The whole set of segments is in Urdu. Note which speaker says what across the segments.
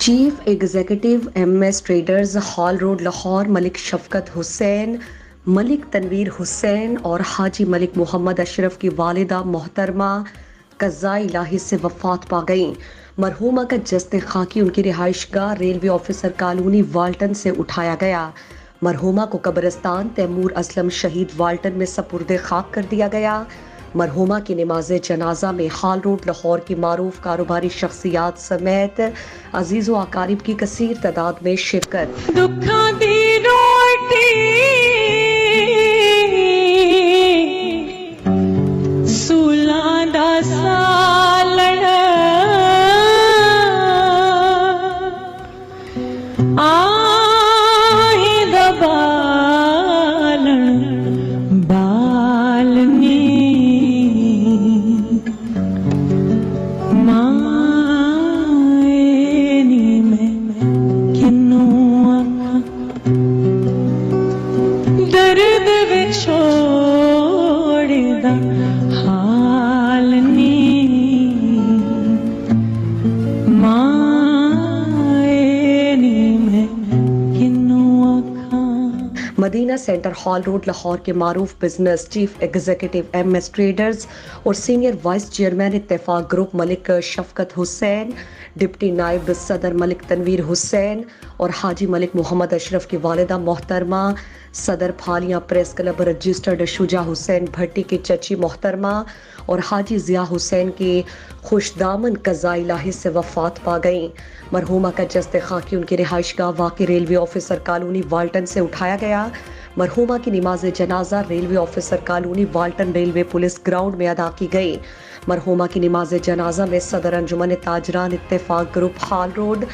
Speaker 1: Chief executive M S traders hall road Lahore Malik Shafqat Hussain, ملک تنویر حسین اور حاجی ملک محمد اشرف کی والدہ محترمہ قضائے الہی سے وفات پا گئیں۔ مرحومہ کا جسد خاکی ان کی رہائش گاہ ریلوے آفیسر کالونی والٹن سے اٹھایا گیا۔ مرحومہ کو قبرستان تیمور اسلم شہید والٹن میں سپرد خاک کر دیا گیا۔ مرحومہ کی نماز جنازہ میں ہال روڈ لاہور کی معروف کاروباری شخصیات سمیت عزیز و اقارب کی کثیر تعداد میں شرکت۔
Speaker 2: دکھاں دی روٹی سولاں دا سالن آہیں دا بالن بالنی درد چھوڑ دا حال نہیں میں کنوں آکھاں۔
Speaker 1: Madina centre hall road Lahore کے معروف business chief executive M S traders اور senior vice chairman Ittefaq group Malik Shafqat Hussain, deputy نائب صدر ملک تنویر حسین اور حاجی ملک محمد اشرف کی والدہ محترمہ صدر پھالیاں پریس کلب رجسٹرڈ شجاع حسین بھٹی کی چچی محترمہ اور حاجی ضیاء حسین کی خوش دامن قضائے الہی سے وفات پا گئیں۔ مرحومہ کا جسد خاکی ان کی رہائش گاہ واقع ریلوے آفیسر کالونی والٹن سے اٹھایا گیا۔ مرحومہ کی نماز جنازہ railway officer colony Walton railway police ground میں ادا کی گئی۔ مرحومہ کی نماز جنازہ میں صدر انجمن تاجران اتفاق group hall road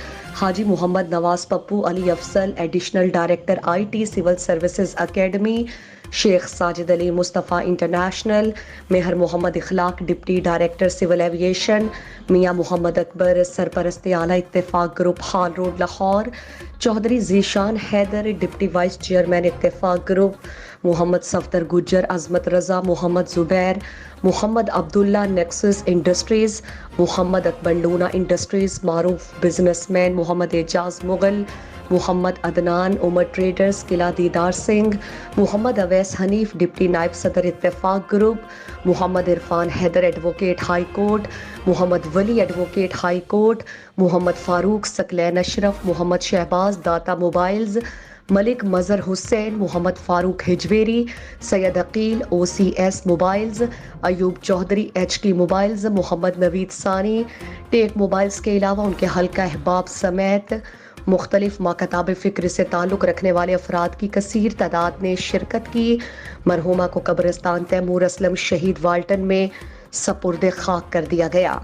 Speaker 1: Haji Muhammad Nawaz Pappu Ali Afzal, additional director I T civil services academy, Sheikh Sajid Ali Mustafa international, مہر محمد اخلاق ڈپٹی ڈائریکٹر سول ایویشن، میاں محمد اکبر سرپرست اعلیٰ Ittefaq group hall road Lahore, Chaudhry Zeeshan Haider deputy vice chairman Ittefaq group, Muhammad Safdar Gujjar, Azmat Raza, Muhammad Zubair, Muhammad Abdullah Nexus industries, Muhammad Akbar Luna industries, معروف businessman Muhammad Ijaz Mughal, Muhammad Adnan Umar traders Qila Didar Singh, Muhammad Awais Hanif deputy نائب صدر Ittefaq group, Muhammad Irfan Haider advocate high court, Muhammad Wali advocate high court, Muhammad Farooq Saqlain Ashraf, Muhammad Shahbaz داتا mobiles, Malik Mazhar Hussain, Muhammad Farooq Hajveri, Syed Aqeel O C S mobiles, Ayub Chaudhry H K mobiles, Muhammad Naveed Sani tech mobiles کے علاوہ ان کے حلقہ احباب سمیت مختلف ماکتاب فکر سے تعلق رکھنے والے افراد کی کثیر تعداد نے شرکت کی۔ مرحومہ کو قبرستان تیمور اسلم شہید والٹن میں سپرد خاک کر دیا گیا۔